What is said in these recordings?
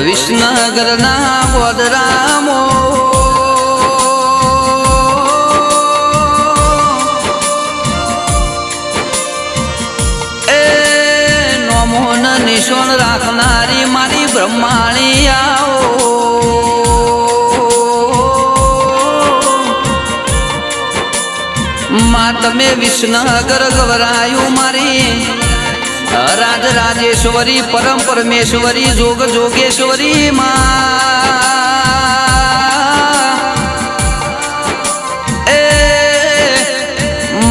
વિસનગરના ગોદરામો એ નોમોન નિશોન રાખનારી મારી બ્રહ્માણી આવો માં તમે વિસનગર ગવરાયું મારી રાજ રાજેશ્વરી પરમ પરમેશ્વરી જોગ જોગેશ્વરી એ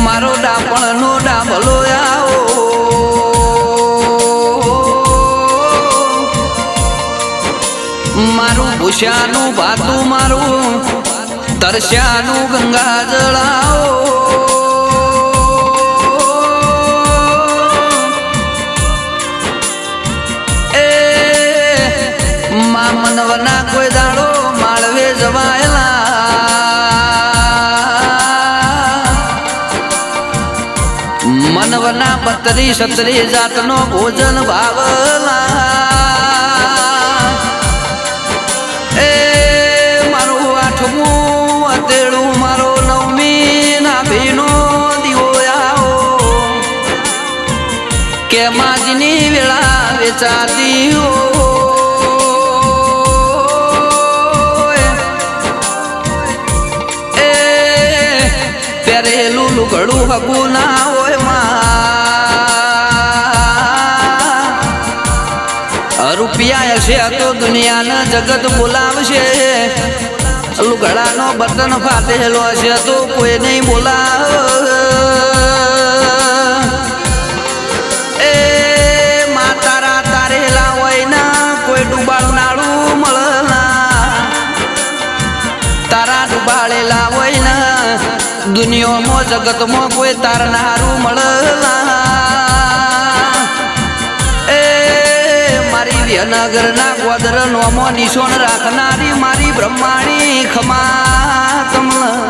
મારો ડાપણનો ડાબલો આવો મારું ભૂસ્યાનું ભાતું મારું તરસ્યાનું ગંગા જળાવો મનવના કોઈ દાડો માળવે જવાયેલા મનવના 32-36 જાતનો ભોજન ભાવલા એ મારું 8મું અતેડું મારો 9મી નાભીનો દીવો આવો કે માજની વેળા વેચાતી હો પહેરેલું લુગડું હગું ના હોય માં રૂપિયા હશે તો દુનિયાના જગત બોલાવશે લુગડાનો બટન ફાટેલો હશે તો કોઈ નહીં બોલાવ એ માં તારા તારેલા હોય ના કોઈ ડૂબાડનારું મળના તારા ડૂબાડેલા હોય ના દુનિયામાં જગતમાં કોઈ તારનારું મળલા એ મારી વિનગરના ગોદર નોમો નિશોન રાખનારી મારી બ્રહ્માણી ખમા તમલા